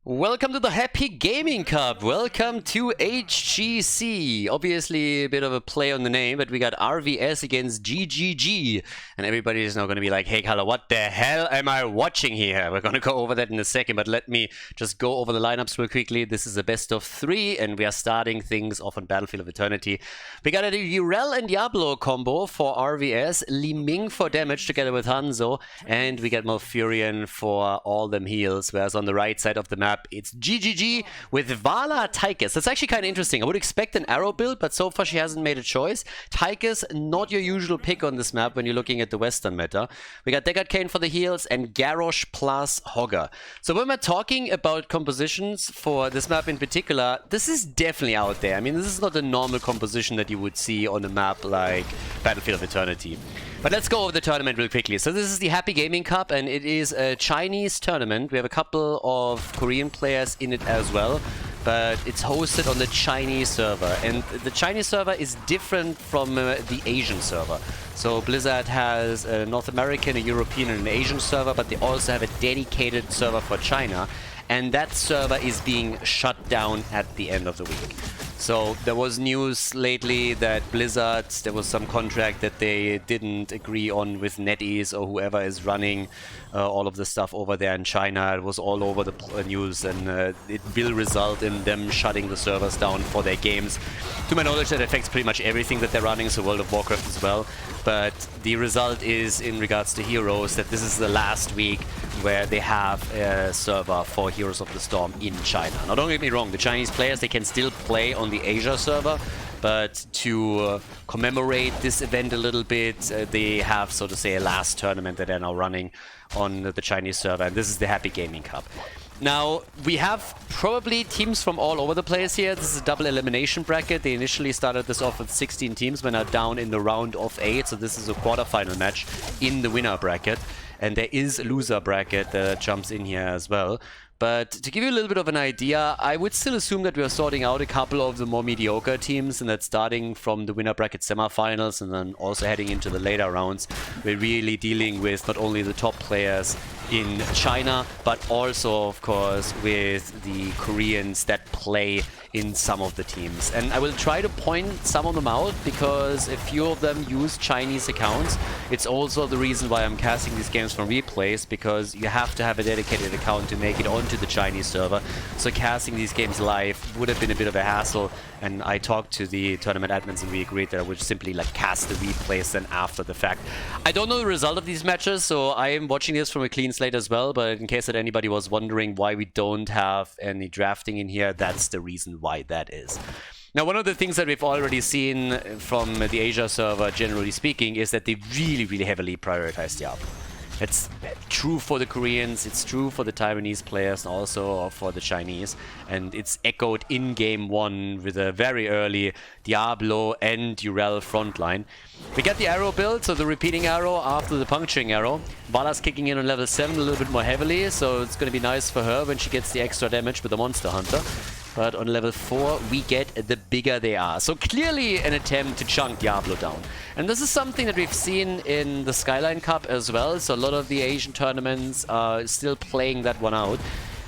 Welcome to the Happy Gaming Cup. Welcome to HGC. Obviously a bit of a play on the name, but we got RVS against GGG. And everybody is now going to be like, hey, Khaldor, what the hell am I watching here? We're going to go over that in a second, but let me just go over the lineups real quickly. This is a best of 3, and we are starting things off on Battlefield of Eternity. We got a Urel and Diablo combo for RVS, Li Ming for damage together with Hanzo, and we got Malfurion for all them heals, whereas on the right side of the map, it's GGG with Vala Tychus. That's actually kind of interesting. I would expect an arrow build, but so far she hasn't made a choice. Tychus, not your usual pick on this map when you're looking at the Western meta. We got Deckard Cain for the heals and Garrosh plus Hogger. So when we're talking about compositions for this map in particular, this is definitely out there. I mean, this is not a normal composition that you would see on a map like Battlefield of Eternity. But let's go over the tournament real quickly. So this is the Happy Gaming Cup, and it is a Chinese tournament. We have a couple of Korean players in it as well, but it's hosted on the Chinese server. And the Chinese server is different from the Asian server. So Blizzard has a North American, a European, and an Asian server, but they also have a dedicated server for China. And that server is being shut down at the end of the week. So there was news lately that Blizzard, there was some contract that they didn't agree on with NetEase or whoever is running all of the stuff over there in China. It was all over the news, and it will result in them shutting the servers down for their games. To my knowledge, that affects pretty much everything that they're running, so World of Warcraft as well. But the result is, in regards to Heroes, that this is the last week where they have a server for Heroes of the Storm in China. Now, don't get me wrong, the Chinese players, they can still play on the Asia server, but to commemorate this event a little bit, they have, so to say, a last tournament that they're now running on the Chinese server, and this is the Happy Gaming Cup. Now, we have probably teams from all over the place here. This is a double elimination bracket. They initially started this off with 16 teams, but are down in the round of 8, so this is a quarterfinal match in the winner bracket. And there is a loser bracket that jumps in here as well. But to give you a little bit of an idea, I would still assume that we are sorting out a couple of the more mediocre teams, and that starting from the winner bracket semifinals and then also heading into the later rounds, we're really dealing with not only the top players in China, but also, of course, with the Koreans that play in some of the teams. And I will try to point some of them out because a few of them use Chinese accounts. It's also the reason why I'm casting these games from replays, because you have to have a dedicated account to make it onto the Chinese server. So casting these games live would have been a bit of a hassle, and I talked to the tournament admins and we agreed that I would simply like cast the replays then after the fact. I don't know the result of these matches, so I am watching this from a clean slate as well, but in case that anybody was wondering why we don't have any drafting in here, that's the reason why that is. Now, one of the things that we've already seen from the Asia server, generally speaking, is that they really heavily prioritize Diablo. It's true for the Koreans, it's true for the Taiwanese players, and also for the Chinese. And it's echoed in Game 1 with a very early Diablo and Urel frontline. We get the arrow build, so the repeating arrow after the puncturing arrow. Vala's kicking in on level 7 a little bit more heavily, so it's going to be nice for her when she gets the extra damage with the Monster Hunter. But on level 4, we get the bigger they are. So clearly an attempt to chunk Diablo down. And this is something that we've seen in the Skyline Cup as well. So a lot of the Asian tournaments are still playing that one out.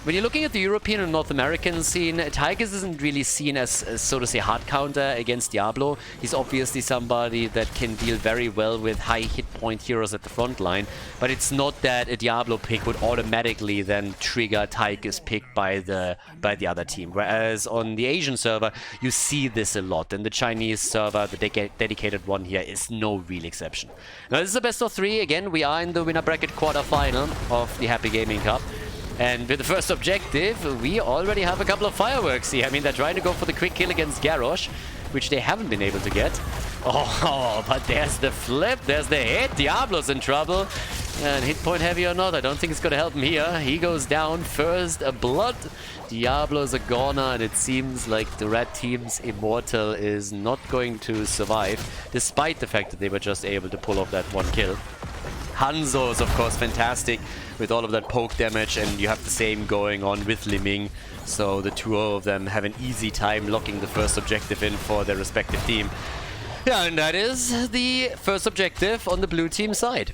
When you're looking at the European and North American scene, Tychus isn't really seen as, so to say, hard counter against Diablo. He's obviously somebody that can deal very well with high hit point heroes at the front line, but it's not that a Diablo pick would automatically then trigger Tychus pick by the other team. Whereas on the Asian server, you see this a lot, and the Chinese server, the dedicated one here, is no real exception. Now, this is a best of 3. Again, we are in the winner bracket quarterfinal of the Happy Gaming Cup. And with the first objective, we already have a couple of fireworks here. I mean, they're trying to go for the quick kill against Garrosh, which they haven't been able to get. Oh, but there's the flip, there's the hit. Diablo's in trouble. And hit point heavy or not, I don't think it's going to help him here. He goes down first, blood. Diablo's a goner, and it seems like the red team's Immortal is not going to survive, despite the fact that they were just able to pull off that one kill. Hanzo is, of course, fantastic with all of that poke damage, and you have the same going on with Li Ming. So the two of them have an easy time locking the first objective in for their respective team. Yeah, and that is the first objective on the blue team side.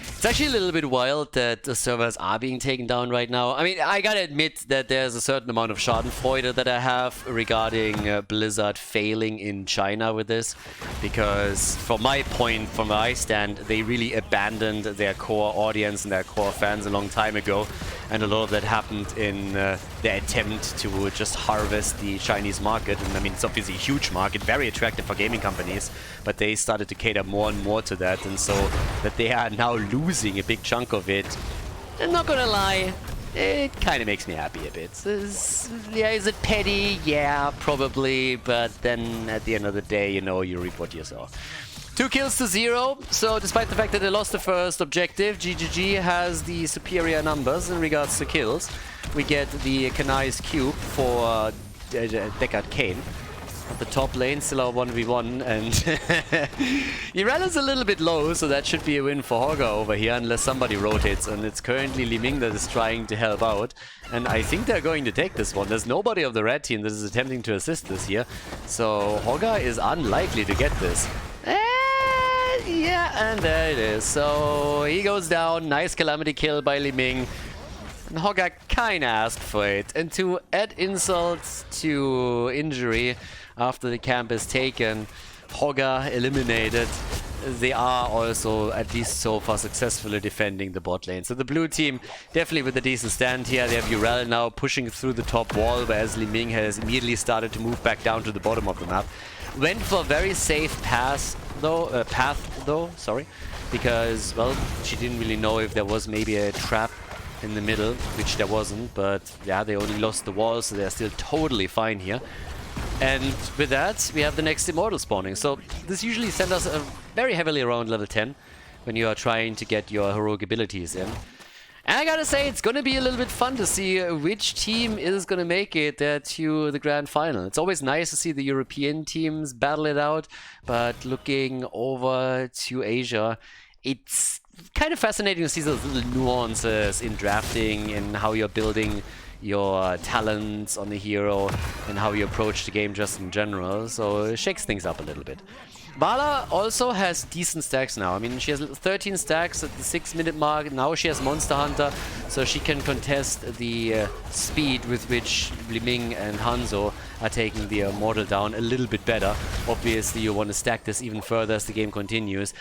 It's actually a little bit wild that the servers are being taken down right now. I mean, I gotta admit that there's a certain amount of schadenfreude that I have regarding Blizzard failing in China with this. Because from my point, from where I stand, they really abandoned their core audience and their core fans a long time ago. And a lot of that happened in their attempt to just harvest the Chinese market. And I mean, it's obviously a huge market, very attractive for gaming companies, but they started to cater more and more to that. And so that they are now losing a big chunk of it, I'm not gonna lie, it kind of makes me happy a bit. Is it petty? Yeah, probably. But then at the end of the day, you know, you reap what you sow. 2 kills to 0, so despite the fact that they lost the first objective, GGG has the superior numbers in regards to kills. We get the Kanai's Cube for Deckard Kane. At the top lane, still our 1v1, and Irella's a little bit low, so that should be a win for Hogger over here, unless somebody rotates, and it's currently Li Ming that is trying to help out. And I think they're going to take this one. There's nobody of the red team that is attempting to assist this here, so Hogger is unlikely to get this. Yeah, and there it is. So he goes down. Nice Calamity kill by Li Ming. And Hogger kinda asked for it. And to add insult to injury after the camp is taken, Hogger eliminated. They are also, at least so far, successfully defending the bot lane. So the blue team definitely with a decent stand here. They have Urel now pushing through the top wall, whereas Li Ming has immediately started to move back down to the bottom of the map. Went for a very safe path though, sorry, because, well, she didn't really know if there was maybe a trap in the middle, which there wasn't, but yeah, they only lost the wall, so they're still totally fine here. And with that, we have the next Immortal spawning. So this usually sends us very heavily around level 10 when you are trying to get your heroic abilities in. And I gotta say, it's gonna be a little bit fun to see which team is gonna make it to the grand final. It's always nice to see the European teams battle it out, but looking over to Asia, it's kind of fascinating to see those little nuances in drafting and how you're building your talents on the hero and how you approach the game just in general. So it shakes things up a little bit. Vala also has decent stacks now. I mean, she has 13 stacks at the 6-minute mark. Now she has Monster Hunter, so she can contest the speed with which Li Ming and Hanzo are taking the Immortal down a little bit better. Obviously, you want to stack this even further as the game continues.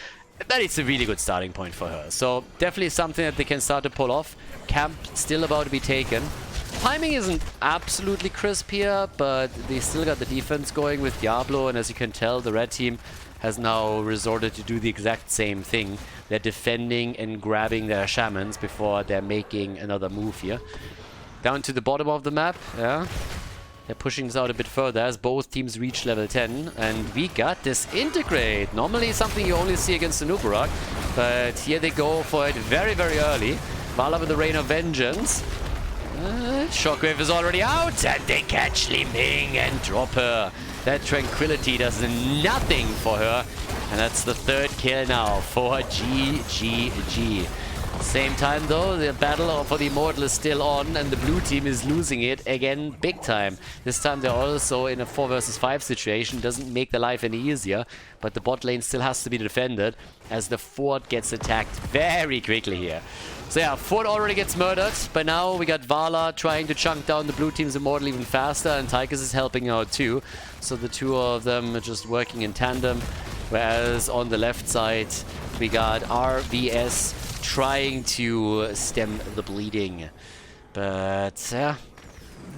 But it's a really good starting point for her. So definitely something that they can start to pull off. Camp still about to be taken. Timing isn't absolutely crisp here, but they still got the defense going with Diablo, and as you can tell, the red team has now resorted to do the exact same thing. They're defending and grabbing their shamans before they're making another move here. Down to the bottom of the map, yeah. They're pushing this out a bit further as both teams reach level 10, and we got Disintegrate. Normally something you only see against the Nubarak, but here they go for it very, very early. Vala with the Rain of Vengeance. Shockwave is already out, and they catch Li Ming and drop her. That Tranquility does nothing for her, and that's the 3rd kill now for GGG. Same time though, the battle for the Immortal is still on, and the blue team is losing it again big time. This time they're also in a 4 versus 5 situation. Doesn't make their life any easier, but the bot lane still has to be defended as the fort gets attacked very quickly here. So yeah, fort already gets murdered, but now we got Vala trying to chunk down the blue team's Immortal even faster, and Tychus is helping out too. So the two of them are just working in tandem, whereas on the left side we got RVS trying to stem the bleeding, but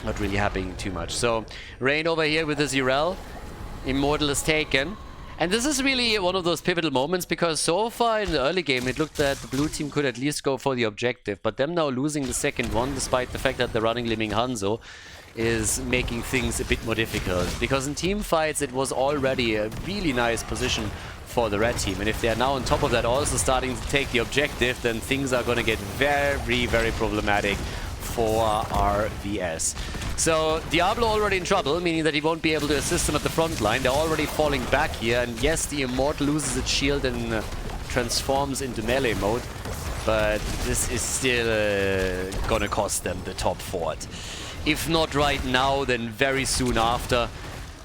not really happening too much. So Rain over here with his Urel. Immortal is taken. And this is really one of those pivotal moments, because so far in the early game it looked that the blue team could at least go for the objective, but them now losing the second one, despite the fact that they're running Li Ming Hanzo, is making things a bit more difficult. Because in team fights it was already a really nice position for the red team, and if they're now on top of that also starting to take the objective, then things are going to get very, very problematic for RVS. So Diablo already in trouble, meaning that he won't be able to assist him at the front line. They're already falling back here, and yes, the Immortal loses its shield and transforms into melee mode, but this is still gonna cost them the top fort. If not right now, then very soon after.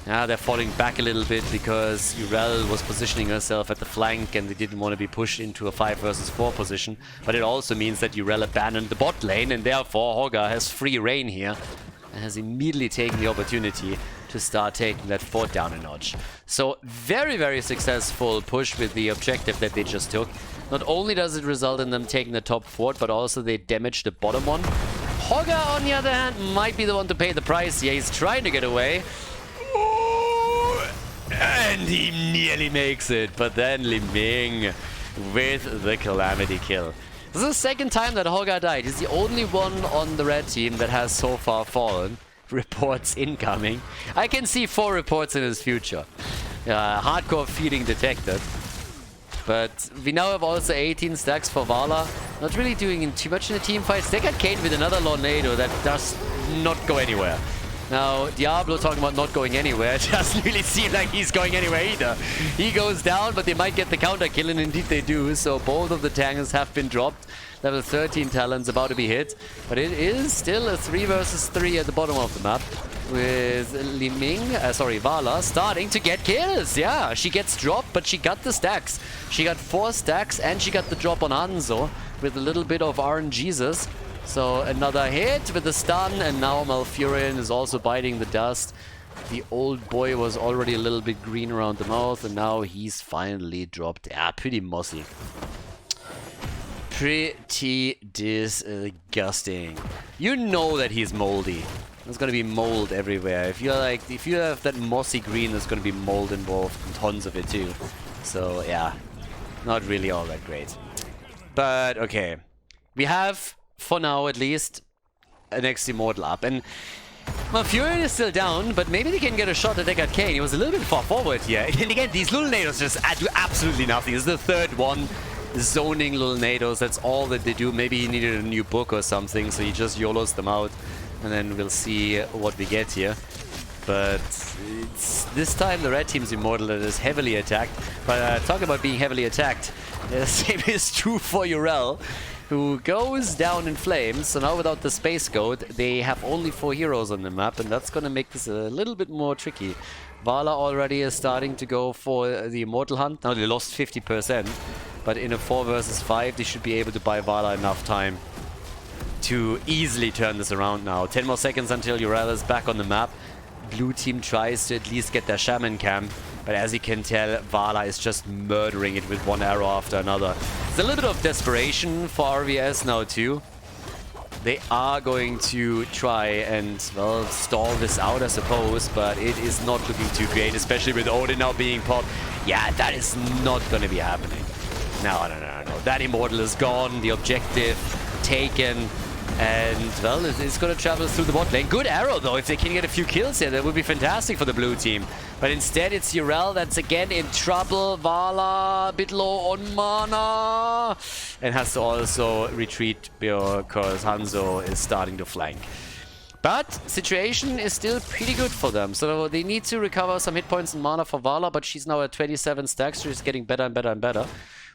They're falling back a little bit because Urel was positioning herself at the flank and they didn't want to be pushed into a 5 versus 4 position. But it also means that Urel abandoned the bot lane and therefore Hogger has free reign here and has immediately taken the opportunity to start taking that fort down a notch. So very, very successful push with the objective that they just took. Not only does it result in them taking the top fort, but also they damage the bottom one. Hogger, on the other hand, might be the one to pay the price here. He's trying to get away. And he nearly makes it, but then Li Ming with the Calamity kill. This is the second time that Hogger died. He's the only one on the red team that has so far fallen. Reports incoming. I can see 4 reports in his future. Hardcore feeding detected. But we now have also 18 stacks for Vala. Not really doing too much in the team fights. They got Kane with another Tornado that does not go anywhere. Now, Diablo talking about not going anywhere. It doesn't really seem like he's going anywhere either. He goes down, but they might get the counter kill, and indeed they do. So both of the tanks have been dropped. Level 13 talent's about to be hit. But it is still a 3 versus 3 at the bottom of the map. With Li Ming, Vala starting to get kills. Yeah, she gets dropped, but she got the stacks. She got 4 stacks, and she got the drop on Hanzo with a little bit of RNGesus. So another hit with the stun, and now Malfurion is also biting the dust. The old boy was already a little bit green around the mouth, and now he's finally dropped. Yeah, pretty mossy. Pretty disgusting. You know that he's moldy. There's gonna be mold everywhere. If you have that mossy green, there's gonna be mold involved, and tons of it too. So yeah, not really all that great. But okay, we have, for now at least, an next Immortal up. And Malfurion is still down, but maybe they can get a shot at Deckard Kane. He was a little bit far forward here. And again, these little nados just do absolutely nothing. This is the third one. Zoning little nados, that's all that they do. Maybe he needed a new book or something, so he just YOLOs them out. And then we'll see what we get here. But it's this time the red team's Immortal that is heavily attacked. But talk about being heavily attacked. The same is true for Urel, who goes down in flames. So now without the Space Goat, they have only 4 heroes on the map, and that's gonna make this a little bit more tricky. Vala already is starting to go for the Immortal Hunt. Now they lost 50%, but in a 4 versus 5, they should be able to buy Vala enough time to easily turn this around now. 10 more seconds until Urel is back on the map. Blue team tries to at least get their Shaman camp, but as you can tell, Vala is just murdering it with one arrow after another. There's a little bit of desperation for RVS now too. They are going to try and, well, stall this out, I suppose, but it is not looking too great, especially with Odin now being popped. Yeah, that is not going to be happening. No. That Immortal is gone, the objective taken. And, well, it's going to travel through the bot lane. Good arrow, though. If they can get a few kills here, that would be fantastic for the blue team. But instead, it's Urel that's again in trouble. Vala, a bit low on mana. And has to also retreat because Hanzo is starting to flank. But situation is still pretty good for them. So they need to recover some hit points and mana for Vala, but she's now at 27 stacks. So she's getting better and better and better.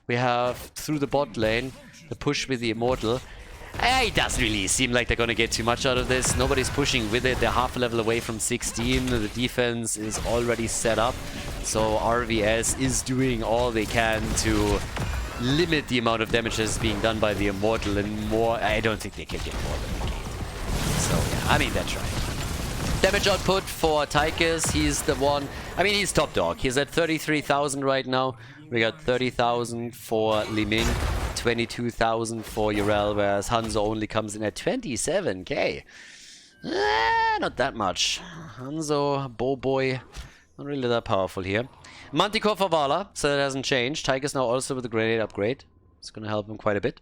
We have, through the bot lane, the push with the Immortal. It doesn't really seem like they're going to get too much out of this. Nobody's pushing with it. They're half a level away from 16. The defense is already set up. So RVS is doing all they can to limit the amount of damage that's being done by the Immortal, and more. I don't think they can get more than a gate. So yeah, I mean, that's right. Damage output for Tychus, he's the one. I mean, he's top dog. He's at 33,000 right now. We got 30,000 for Li Ming. 22,000 for Urel, whereas Hanzo only comes in at 27k. Not that much. Hanzo, Boy, not really that powerful here. Manticore for Vala, so that hasn't changed. Tychus now also with the grenade upgrade. It's going to help him quite a bit.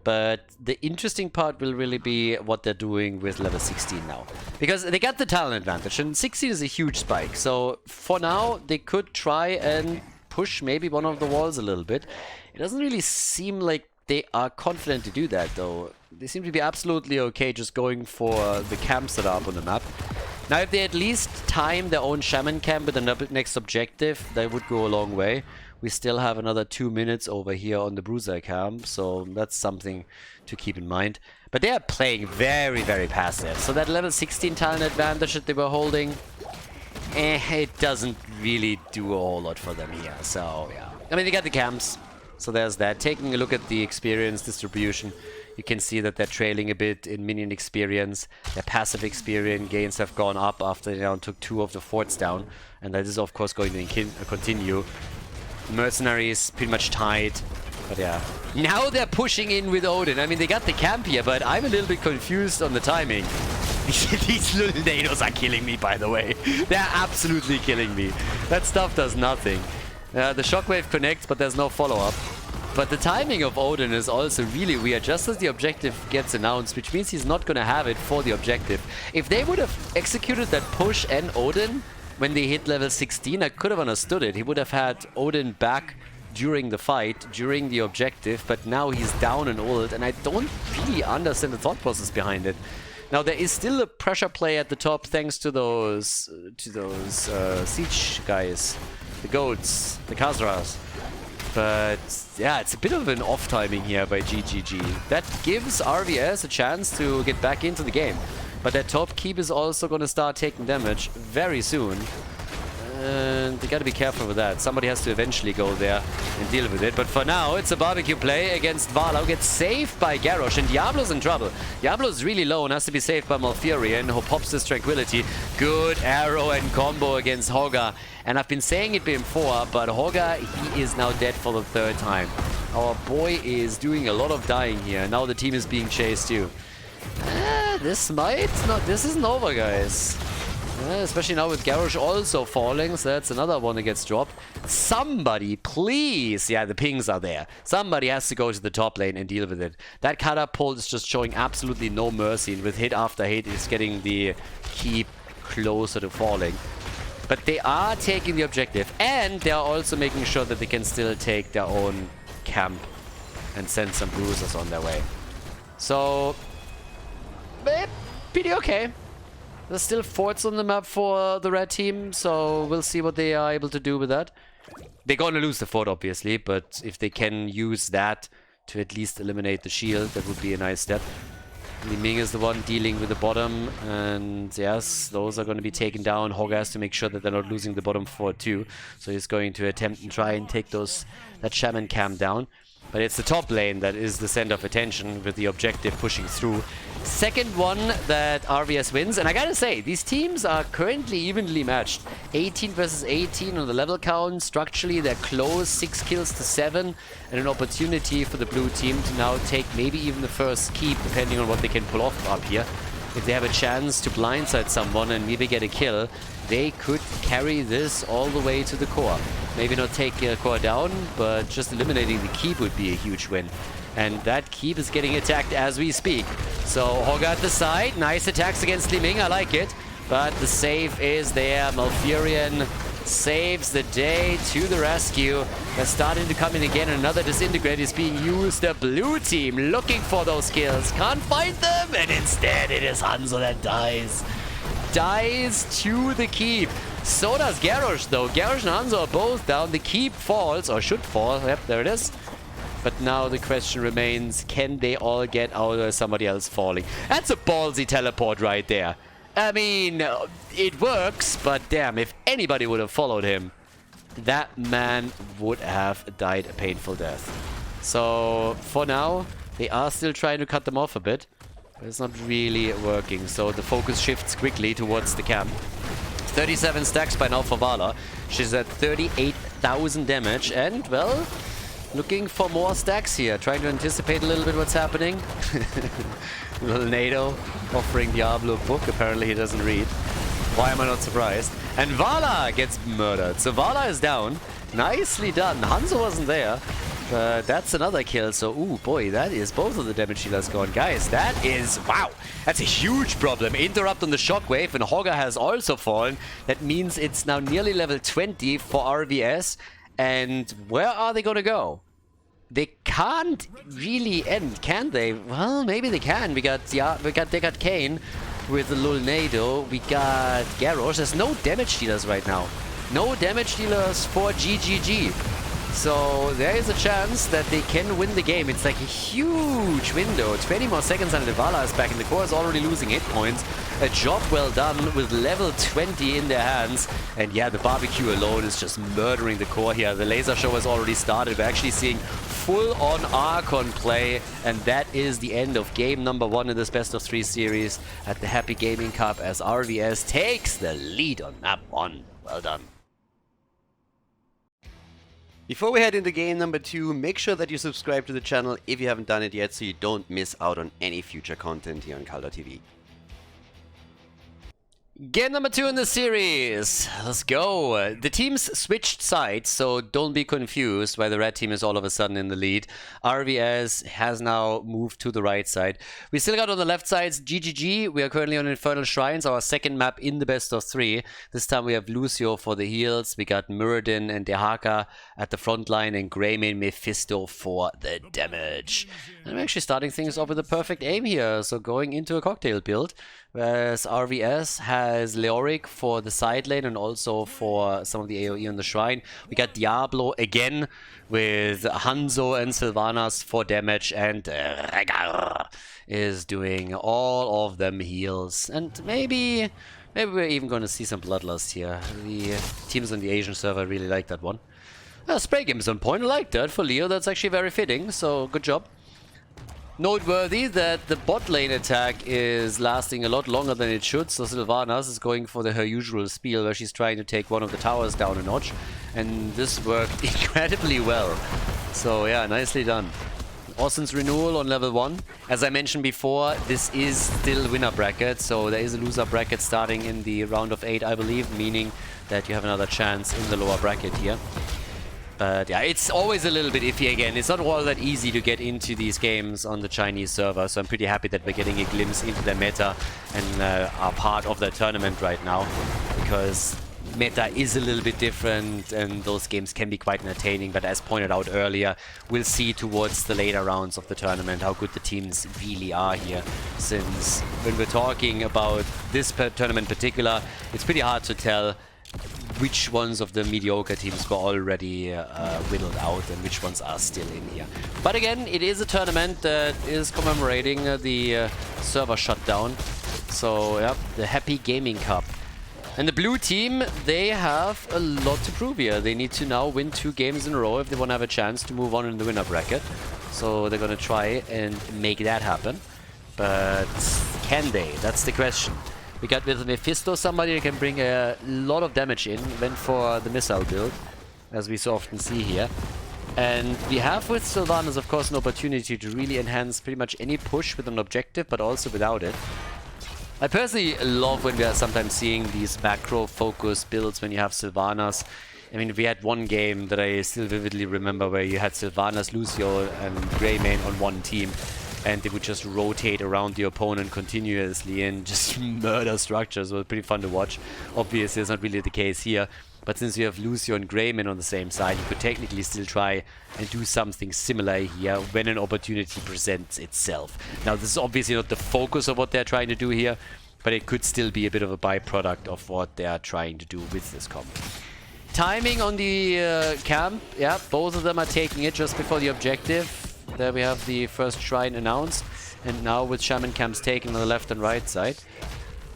But the interesting part will really be what they're doing with level 16 now. Because they got the talent advantage, and 16 is a huge spike. So for now, they could try and push maybe one of the walls a little bit. It doesn't really seem like they are confident to do that, though. They seem to be absolutely okay just going for the camps that are up on the map. Now, if they at least time their own Shaman camp with the next objective, that would go a long way. We still have another 2 minutes over here on the Bruiser camp, so that's something to keep in mind. But they are playing very, very passive. So that level 16 talent advantage that they were holding, it doesn't really do a whole lot for them here. So, yeah. I mean, they got the camps. So there's that. Taking a look at the experience distribution, you can see that they're trailing a bit in minion experience. Their passive experience gains have gone up after they now took 2 of the forts down. And that is, of course, going to continue. Mercenaries pretty much tied. But yeah. Now they're pushing in with Odin. I mean, they got the camp here, but I'm a little bit confused on the timing. These little nados are killing me, by the way. They're absolutely killing me. That stuff does nothing. The shockwave connects, but there's no follow-up. But the timing of Odin is also really weird, just as the objective gets announced, which means he's not going to have it for the objective. If they would have executed that push and Odin when they hit level 16, I could have understood it. He would have had Odin back during the fight, during the objective, but now he's down and ult, and I don't really understand the thought process behind it. Now there is still a pressure play at the top thanks to those siege guys, the goats, the Khaldors. But yeah, it's a bit of an off timing here by GGG. That gives RVS a chance to get back into the game. But that top keep is also going to start taking damage very soon. And they gotta be careful with that. Somebody has to eventually go there and deal with it. But for now, it's a barbecue play against Vala, who gets saved by Garrosh. And Diablo's in trouble. Diablo's really low and has to be saved by Malfurion, who pops this Tranquility. Good arrow and combo against Hoga. And I've been saying it before, but Hoga, he is now dead for the 3rd time. Our boy is doing a lot of dying here. Now the team is being chased too. This isn't over, guys. Especially now with Garrosh also falling, so that's another one that gets dropped. Somebody, please! Yeah, the pings are there. Somebody has to go to the top lane and deal with it. That catapult is just showing absolutely no mercy, and with hit after hit, it's getting the keep closer to falling. But they are taking the objective, and they are also making sure that they can still take their own camp and send some bruisers on their way. So, pretty okay. There's still forts on the map for the red team, so we'll see what they are able to do with that. They're going to lose the fort, obviously, but if they can use that to at least eliminate the shield, that would be a nice step. Li Ming is the one dealing with the bottom, and yes, those are going to be taken down. Hoga has to make sure that they're not losing the bottom fort too, so he's going to attempt and try and take that shaman camp down. But it's the top lane that is the center of attention, with the objective pushing through. Second one that RVS wins, and I gotta say, these teams are currently evenly matched. 18 versus 18 on the level count. Structurally, they're close, 6 kills to 7, and an opportunity for the blue team to now take maybe even the first keep, depending on what they can pull off up here. If they have a chance to blindside someone and maybe get a kill, they could carry this all the way to the core. Maybe not take core down, but just eliminating the keep would be a huge win. And that keep is getting attacked as we speak. So Hoga at the side, nice attacks against Li Ming, I like it. But the save is there. Malfurion saves the day to the rescue. They're starting to come in again. Another disintegrate is being used. The blue team looking for those kills. Can't find them, and instead it is Hanzo that dies. Dies to the keep. So does Garrosh, though. Garrosh and Hanzo are both down. The keep falls, or should fall. Yep, there it is. But now the question remains, can they all get out or somebody else falling? That's a ballsy teleport right there. I mean, it works, but damn, if anybody would have followed him, that man would have died a painful death. So, for now, they are still trying to cut them off a bit. But it's not really working, so the focus shifts quickly towards the camp. 37 stacks by now for Vala. She's at 38,000 damage, and, well, looking for more stacks here. Trying to anticipate a little bit what's happening. Little NATO offering Diablo a book. Apparently he doesn't read. Why am I not surprised? And Vala gets murdered. So Vala is down. Nicely done. Hanzo wasn't there. But that's another kill. So, ooh, boy, that is both of the damage dealers gone. Guys, that is, wow, that's a huge problem. Interrupt on the shockwave, and Hoga has also fallen. That means it's now nearly level 20 for RVS. And where are they going to go? They can't really end, can they? Well, maybe they can. We got Kane with the Lulnado. We got Garrosh. There's no damage dealers right now. No damage dealers for GGG. So there is a chance that they can win the game. It's like a huge window. 20 more seconds and Devala is back in the core, is already losing 8 points. A job well done with level 20 in their hands. And yeah, the barbecue alone is just murdering the core here. The laser show has already started. We're actually seeing full-on Archon play. And that is the end of game number 1 in this best of 3 series at the Happy Gaming Cup as RVS takes the lead on map 1. Well done. Before we head into game number 2, make sure that you subscribe to the channel if you haven't done it yet so you don't miss out on any future content here on Khaldor TV. Game number 2 in the series. Let's go. The teams switched sides, so don't be confused why the red team is all of a sudden in the lead. RVS has now moved to the right side. We still got on the left sides GGG. We are currently on Infernal Shrines, our second map in the best of 3. This time we have Lucio for the heals. We got Muradin and Dehaka at the front line and Greymane Mephisto for the damage. And I'm actually starting things off with a perfect aim here, so going into a cocktail build. Whereas RVS has Leoric for the side lane and also for some of the AoE on the shrine. We got Diablo again with Hanzo and Sylvanas for damage, and Regar is doing all of them heals. And maybe we're even going to see some Bloodlust here. The teams on the Asian server really like that one. Spray game is on point. I like that for Leo. That's actually very fitting, so good job. Noteworthy that the bot lane attack is lasting a lot longer than it should, so Sylvanas is going for her usual spiel where she's trying to take one of the towers down a notch, and this worked incredibly well. So yeah, nicely done. Austin's renewal on level 1. As I mentioned before, this is still winner bracket, so there is a loser bracket starting in the round of 8, I believe, meaning that you have another chance in the lower bracket here. But yeah, it's always a little bit iffy again. It's not all that easy to get into these games on the Chinese server, so I'm pretty happy that we're getting a glimpse into the meta and are part of the tournament right now, because meta is a little bit different and those games can be quite entertaining. But as pointed out earlier, we'll see towards the later rounds of the tournament how good the teams really are here, since when we're talking about this tournament in particular, it's pretty hard to tell which ones of the mediocre teams were already whittled out and which ones are still in here. But again, it is a tournament that is commemorating the server shutdown. So yeah, the Happy Gaming Cup. And the blue team, they have a lot to prove here. They need to now win 2 games in a row if they want to have a chance to move on in the winner bracket. So they're going to try and make that happen. But can they? That's the question. We got with Mephisto somebody that can bring a lot of damage in. Went for the missile build, as we so often see here. And we have with Sylvanas, of course, an opportunity to really enhance pretty much any push with an objective, but also without it. I personally love when we are sometimes seeing these macro-focused builds when you have Sylvanas. I mean, we had one game that I still vividly remember where you had Sylvanas, Lucio, and Greymane on one team. And they would just rotate around the opponent continuously and just murder structures. It was pretty fun to watch. Obviously, it's not really the case here. But since you have Lucio and Greymane on the same side, you could technically still try and do something similar here when an opportunity presents itself. Now, this is obviously not the focus of what they're trying to do here, but it could still be a bit of a byproduct of what they are trying to do with this combo. Timing on the camp, yeah, both of them are taking it just before the objective. There we have the first shrine announced, and now with shaman camps taken on the left and right side.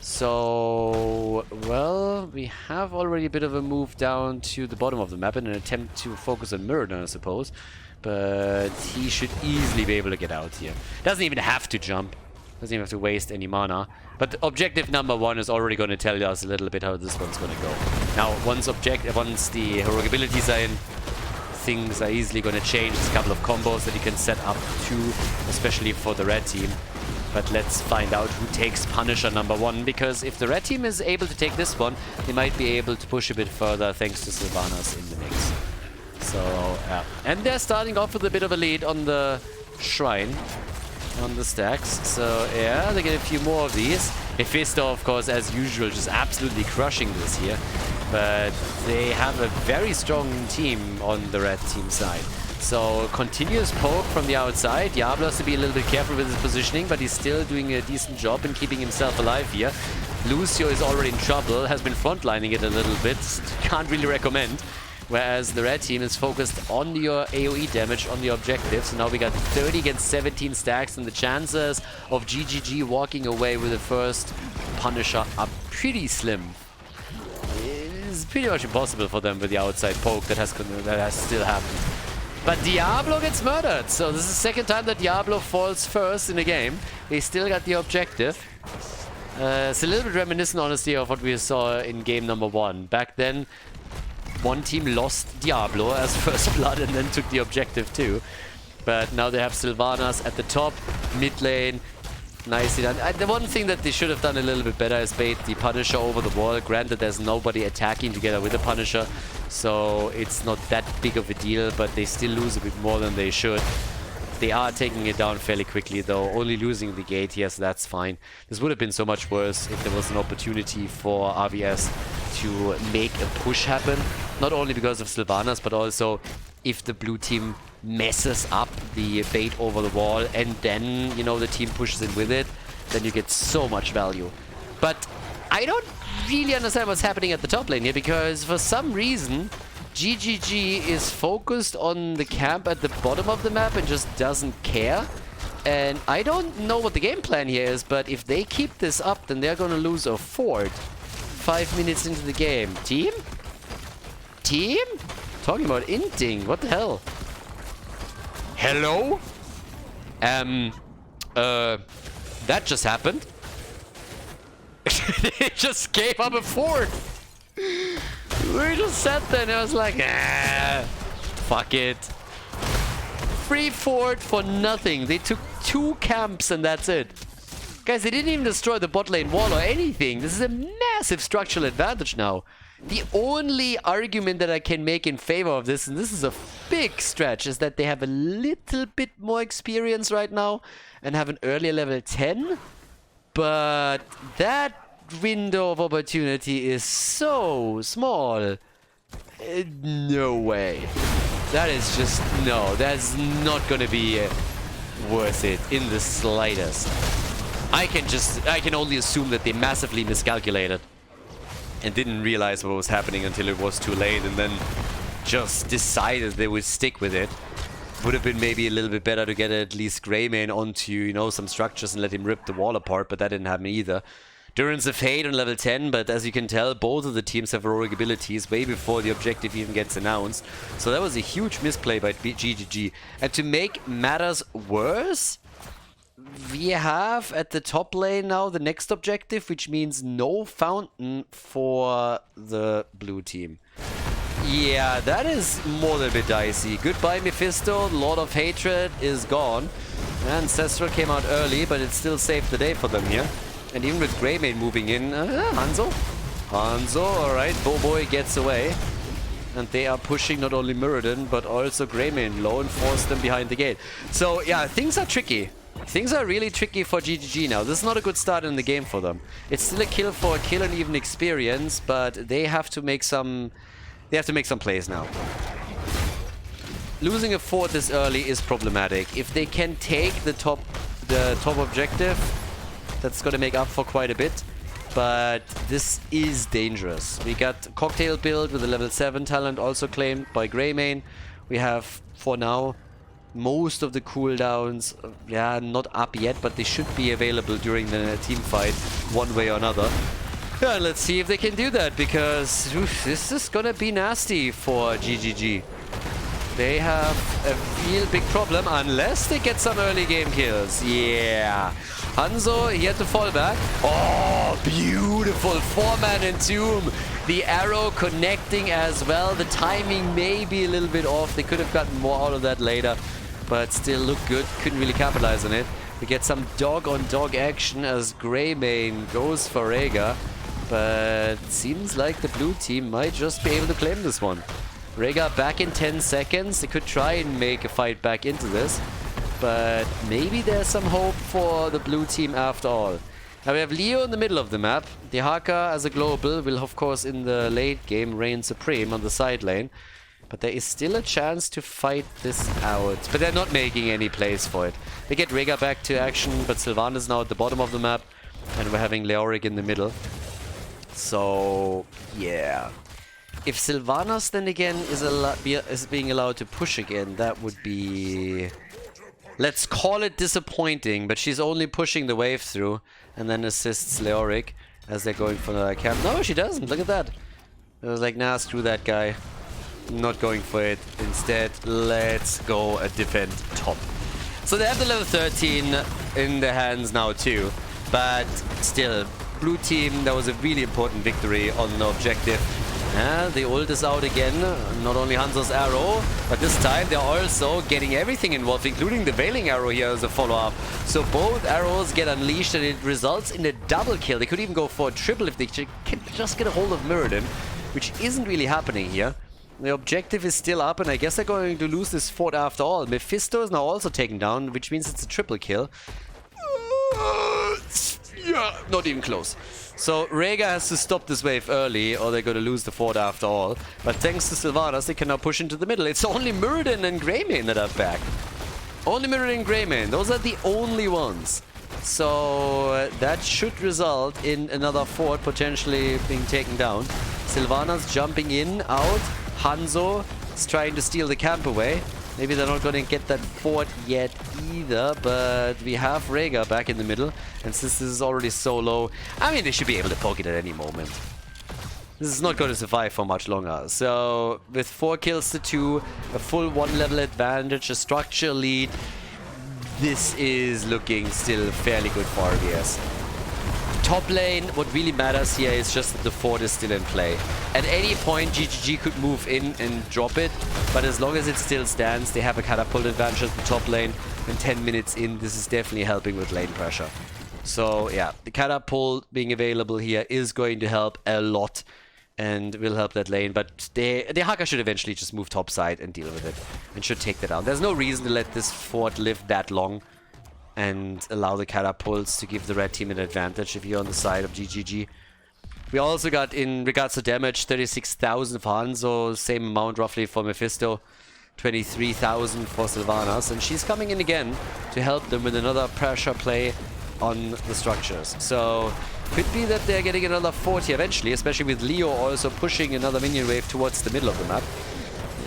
So, well, we have already a bit of a move down to the bottom of the map in an attempt to focus on Muradin, I suppose. But he should easily be able to get out here. Doesn't even have to jump. Doesn't even have to waste any mana. But objective number 1 is already going to tell us a little bit how this one's going to go. Now, once the heroic abilities are in, things are easily going to change. There's a couple of combos that you can set up to, especially for the red team. But let's find out who takes Punisher number 1, because if the red team is able to take this one, they might be able to push a bit further thanks to Sylvanas in the mix. So, yeah. And they're starting off with a bit of a lead on the shrine, on the stacks. So, yeah, they get a few more of these. Mephisto, of course, as usual, just absolutely crushing this here. But they have a very strong team on the red team side. So continuous poke from the outside. Diablo has to be a little bit careful with his positioning, but he's still doing a decent job in keeping himself alive here. Lucio is already in trouble, has been frontlining it a little bit. Can't really recommend. Whereas the red team is focused on your AoE damage, on the objective. So now we got 30 against 17 stacks, and the chances of GGG walking away with the first Punisher are pretty slim. It's pretty much impossible for them with the outside poke that has still happened. But Diablo gets murdered, so this is the second time that Diablo falls first in a game. They still got the objective. It's a little bit reminiscent, honestly, of what we saw in game number 1. Back then, one team lost Diablo as first blood and then took the objective too. But now they have Sylvanas at the top, mid lane. Nicely done. The one thing that they should have done a little bit better is bait the Punisher over the wall. Granted, there's nobody attacking together with the Punisher, so it's not that big of a deal, but they still lose a bit more than they should. They are taking it down fairly quickly, though. Only losing the gate, yes, that's fine. This would have been so much worse if there was an opportunity for RVS to make a push happen. Not only because of Sylvanas, but also if the blue team messes up the bait over the wall and then, you know, the team pushes in with it, then you get so much value. But I don't really understand what's happening at the top lane here, because for some reason GGG is focused on the camp at the bottom of the map and just doesn't care. And I don't know what the game plan here is, but if they keep this up, then they're gonna lose a fort 5 minutes into the game. Team? Team? Talking about inting, what the hell? Hello? That just happened. They just gave up a fort. We just sat there and I was like, ah, fuck it. Free fort for nothing. They took 2 camps and that's it. Guys, they didn't even destroy the bot lane wall or anything. This is a massive structural advantage now. The only argument that I can make in favor of this, and this is a big stretch, is that they have a little bit more experience right now and have an earlier level 10. But that window of opportunity is so small. No way. That is just, no, that's not gonna be worth it in the slightest. I can only assume that they massively miscalculated and didn't realize what was happening until it was too late, and then just decided they would stick with it. Would have been maybe a little bit better to get at least Greymane onto, you know, some structures and let him rip the wall apart, but that didn't happen either. Durance of Fate on level 10, but as you can tell, both of the teams have heroic abilities way before the objective even gets announced. So that was a huge misplay by GGG. And to make matters worse, we have at the top lane now the next objective, which means no fountain for the blue team. Yeah, that is more than a bit dicey. Goodbye Mephisto, Lord of Hatred is gone. Ancestral came out early, but it still saved the day for them here. And even with Greymane moving in, Hanzo, alright, Boboy gets away. And they are pushing not only Muradin, but also Greymane low and force them behind the gate. So yeah, things are tricky. Things are really tricky for GGG now. This is not a good start in the game for them. It's still a kill for a kill and even experience, but they have to make some plays now. Losing a fort this early is problematic. If they can take the top objective, that's going to make up for quite a bit. But this is dangerous. We got Cocktail build with a level 7 talent also claimed by Greymane. We have, for now, most of the cooldowns, yeah, not up yet, but they should be available during the team fight one way or another. Yeah, let's see if they can do that, because this is gonna be nasty for GGG. They have a real big problem unless they get some early game kills. Yeah. Hanzo, he had to fall back. Oh, beautiful 4-man entomb. The arrow connecting as well. The timing may be a little bit off. They could have gotten more out of that later, but still looked good. Couldn't really capitalize on it. We get some dog-on-dog action as Greymane goes for Rhaegar, but seems like the blue team might just be able to claim this one. Rhaegar back in 10 seconds. They could try and make a fight back into this, but maybe there's some hope for the blue team after all. Now we have Leo in the middle of the map. The Haka as a global will of course in the late game reign supreme on the side lane. But there is still a chance to fight this out. But they're not making any plays for it. They get Rhaegar back to action, but Sylvanas is now at the bottom of the map. And we're having Leoric in the middle. So, yeah. If Sylvanas then again is being allowed to push again, that would be... Let's call it disappointing, but she's only pushing the wave through and then assists Leoric as they're going for the camp. No, she doesn't. Look at that. I was like, nah, screw that guy. I'm not going for it. Instead, let's go defend top. So they have the level 13 in their hands now too, but still, blue team, that was a really important victory on the objective. The ult is out again, not only Hanzo's arrow, but this time they're also getting everything involved, including the Veiling arrow here as a follow-up. So both arrows get unleashed and it results in a double kill. They could even go for a triple if they can just get a hold of Mirrodin, which isn't really happening here. The objective is still up, and I guess they're going to lose this fort after all. Mephisto is now also taken down, which means it's a triple kill. Yeah, not even close. So Rhaegar has to stop this wave early, or they're going to lose the fort after all. But thanks to Sylvanas, they can now push into the middle. It's only Mirrodin and Greymane that are back. Only Mirrodin and Greymane. Those are the only ones. So that should result in another fort potentially being taken down. Sylvanas jumping in, out. Hanzo is trying to steal the camp away. Maybe they're not going to get that fort yet either, but we have Rhaegar back in the middle. And since this is already so low, I mean, they should be able to poke it at any moment. This is not going to survive for much longer. So, with 4 kills to 2, a full 1 level advantage, a structure lead, this is looking still fairly good for RVS. Top lane, what really matters here is just that the fort is still in play. At any point, GGG could move in and drop it, but as long as it still stands, they have a catapult advantage at the top lane. And 10 minutes in, this is definitely helping with lane pressure. So yeah, the catapult being available here is going to help a lot and will help that lane, but the Haka should eventually just move top side and deal with it and should take that down. There's no reason to let this fort live that long and allow the catapults to give the red team an advantage if you're on the side of GGG. We also got, in regards to damage, 36,000 for Hanzo, same amount roughly for Mephisto, 23,000 for Sylvanas, and she's coming in again to help them with another pressure play on the structures. So could be that they're getting another fort here eventually, especially with Leo also pushing another minion wave towards the middle of the map.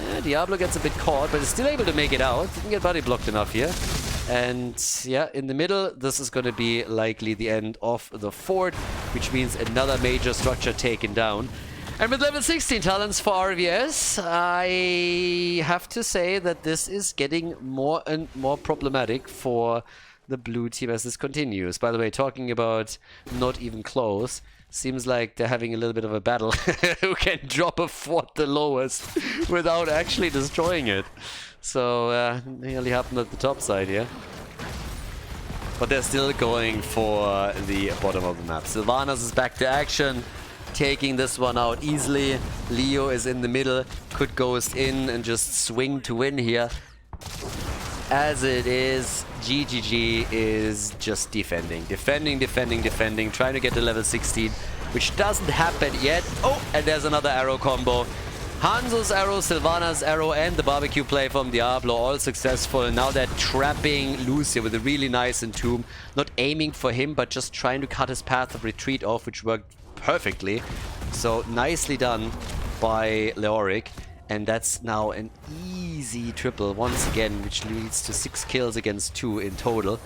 Yeah, Diablo gets a bit caught, but is still able to make it out. Didn't get body blocked enough here. And yeah, in the middle, this is going to be likely the end of the fort, which means another major structure taken down. And with level 16 talents for RVS, I have to say that this is getting more and more problematic for the blue team as this continues. By the way, talking about not even close, seems like they're having a little bit of a battle who can drop a fort the lowest without actually destroying it. So, nearly happened at the top side here. But they're still going for the bottom of the map. Sylvanas is back to action, taking this one out easily. Leo is in the middle, could ghost in and just swing to win here. As it is, GGG is just defending, trying to get to level 16, which doesn't happen yet. Oh, and there's another arrow combo. Hanzo's arrow, Sylvanas' arrow, and the barbecue play from Diablo, all successful. Now they're trapping Lucia with a really nice entomb. Not aiming for him, but just trying to cut his path of retreat off, which worked perfectly. So nicely done by Leoric. And that's now an easy triple once again, which leads to 6 kills against 2 in total.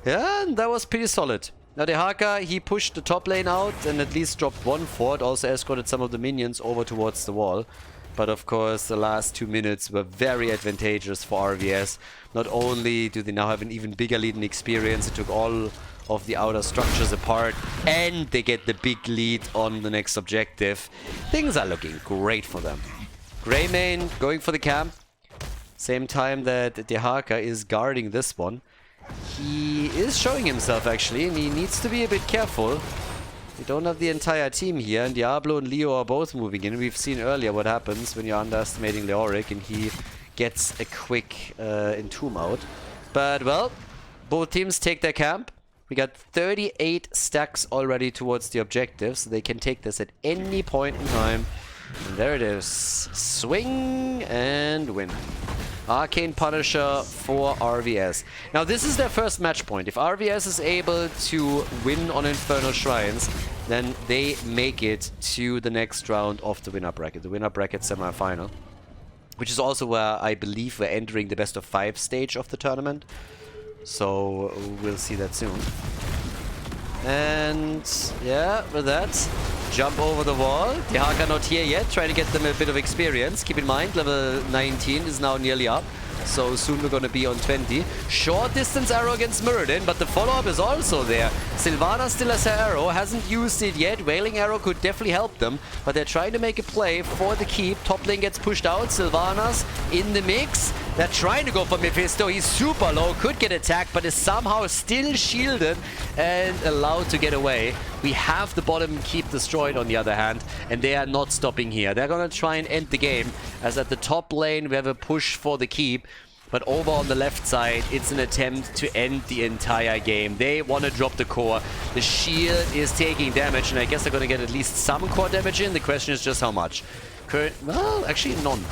Yeah, and that was pretty solid. Now the Haka, he pushed the top lane out and at least dropped 1 fort, also escorted some of the minions over towards the wall. But of course, the last 2 minutes were very advantageous for RVS. Not only do they now have an even bigger lead in experience, it took all of the outer structures apart, and they get the big lead on the next objective. Things are looking great for them. Greymane going for the camp. Same time that the Haka is guarding this one. He is showing himself actually, and he needs to be a bit careful. We don't have the entire team here, and Diablo and Leo are both moving in. We've seen earlier what happens when you're underestimating Leoric and he gets a quick entomb out. But well, both teams take their camp. We got 38 stacks already towards the objective, so they can take this at any point in time. And there it is. Swing and win. Arcane Punisher for RVS. Now this is their first match point. If RVS is able to win on Infernal Shrines, then they make it to the next round of the winner bracket, the winner bracket semi-final, which is also where I believe we're entering the best of 5 stage of the tournament. So we'll see that soon. And yeah, with that, jump over the wall. The Haka not here yet, trying to get them a bit of experience. Keep in mind, level 19 is now nearly up. So soon we're going to be on 20. Short distance arrow against Muradin, but the follow-up is also there. Sylvana still has her arrow, hasn't used it yet. Wailing arrow could definitely help them, but they're trying to make a play for the keep. Top lane gets pushed out. Sylvana's in the mix. They're trying to go for Mephisto. He's super low, could get attacked, but is somehow still shielded and allowed to get away. We have the bottom keep destroyed on the other hand, and they are not stopping here. They're gonna try and end the game, as at the top lane we have a push for the keep. But over on the left side, it's an attempt to end the entire game. They want to drop the core. The shield is taking damage, and I guess they're going to get at least some core damage in. The question is just how much. Well, actually none.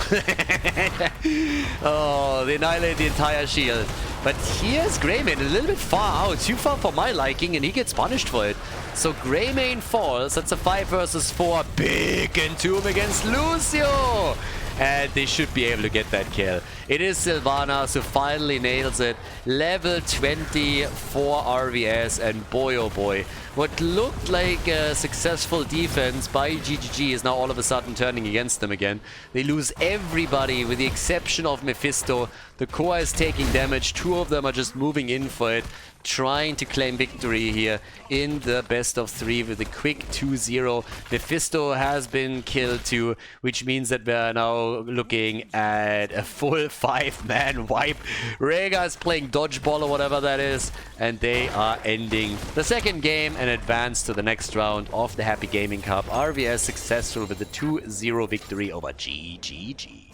Oh, they annihilate the entire shield. But here's Greymane a little bit far out, too far for my liking, and he gets punished for it. So Greymane falls. That's a 5 versus 4. Big Entomb against Lucio. And they should be able to get that kill. It is Sylvanas who finally nails it. Level 20 for RVS, and boy oh boy, what looked like a successful defense by GGG is now all of a sudden turning against them again. They lose everybody with the exception of Mephisto. The core is taking damage. 2 of them are just moving in for it, trying to claim victory here in the best of 3 with a quick 2-0. Mephisto has been killed too, which means that we're now looking at a full 5-man wipe. Rega is playing dodgeball or whatever that is, and they are ending the second game and advance to the next round of the Happy Gaming Cup. RVS successful with a 2-0 victory over GGG.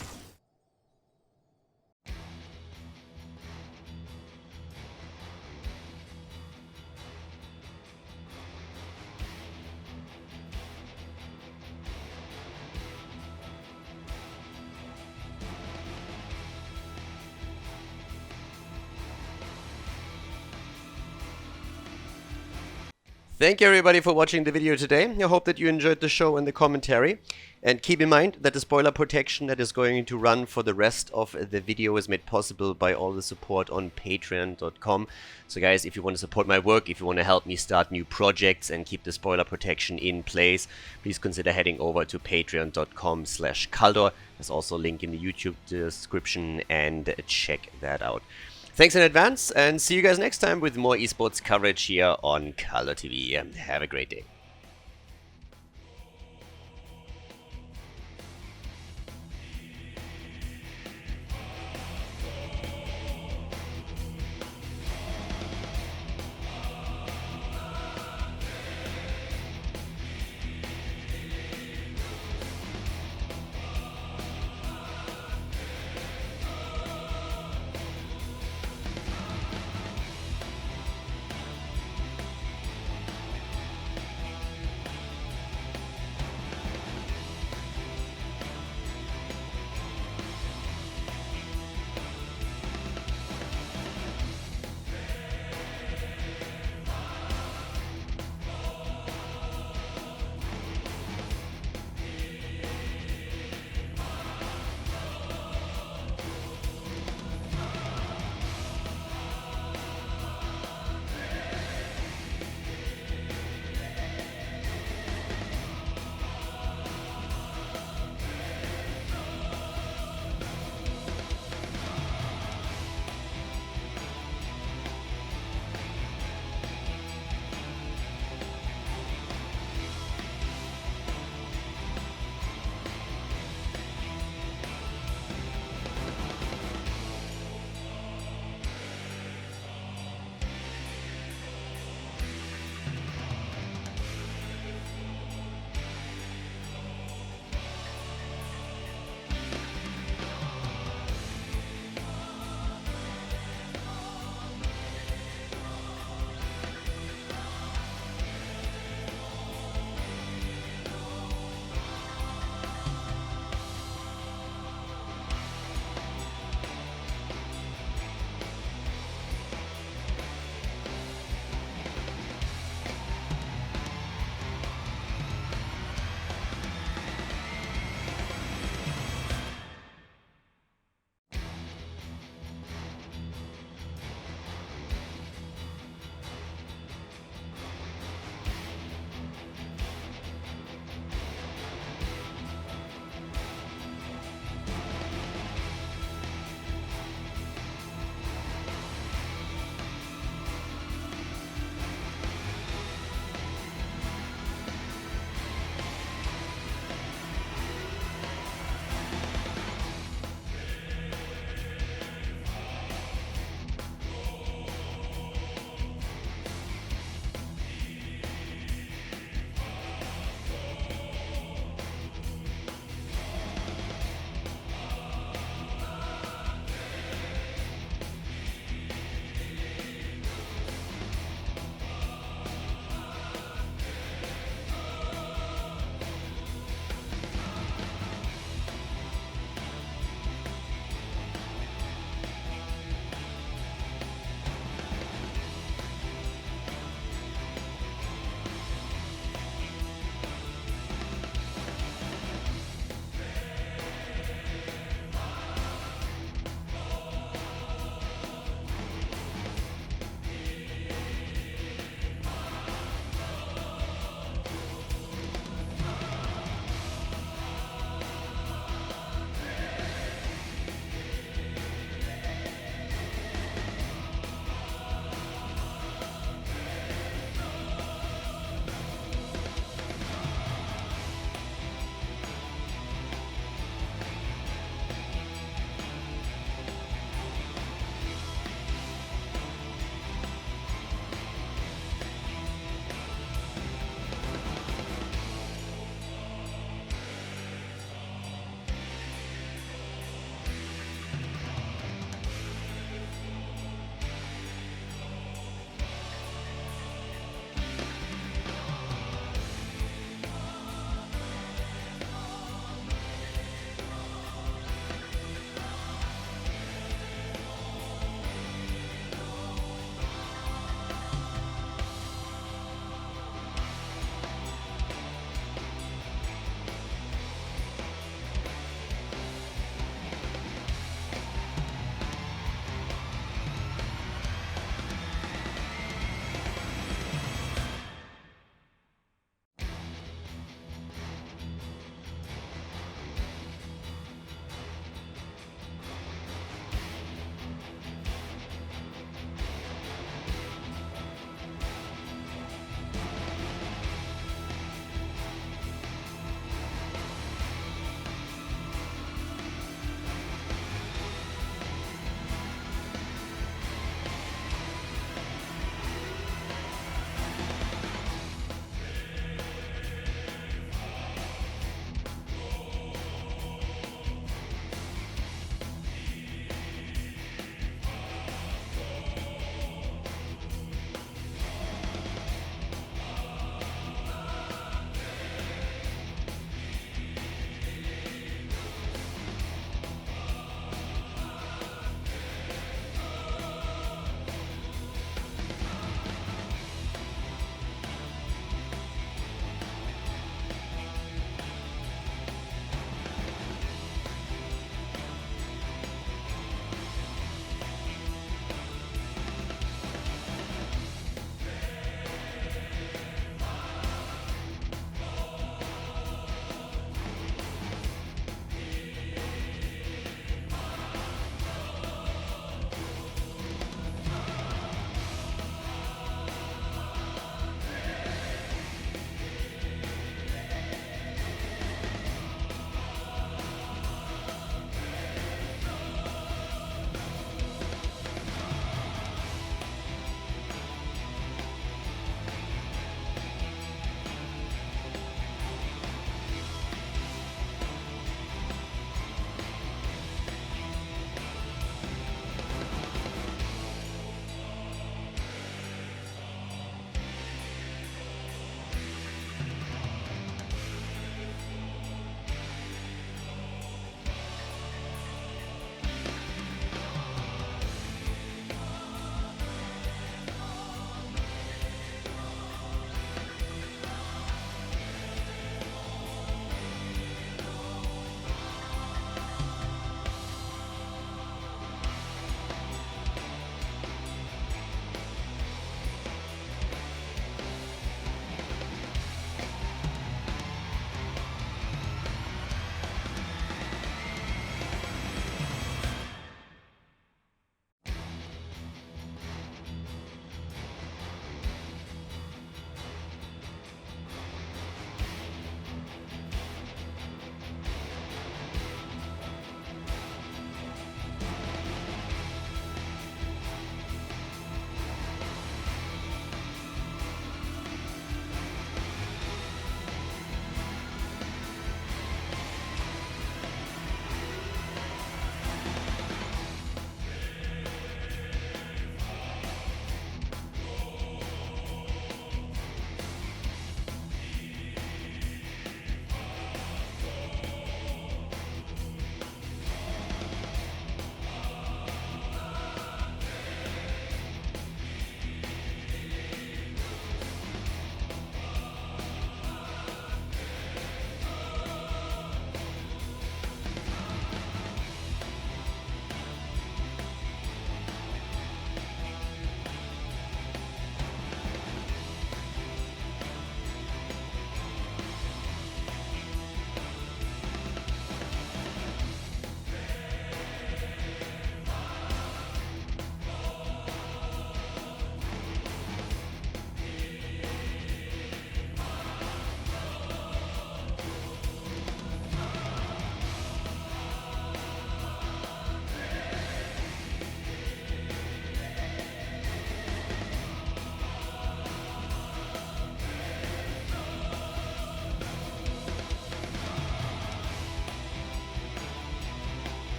Thank you everybody for watching the video today. I hope that you enjoyed the show and the commentary. And keep in mind that the spoiler protection that is going to run for the rest of the video is made possible by all the support on patreon.com. So guys, if you want to support my work, if you want to help me start new projects and keep the spoiler protection in place, please consider heading over to patreon.com/Khaldor. There's also a link in the YouTube description, and check that out. Thanks in advance, and see you guys next time with more esports coverage here on Khaldor TV. Have a great day.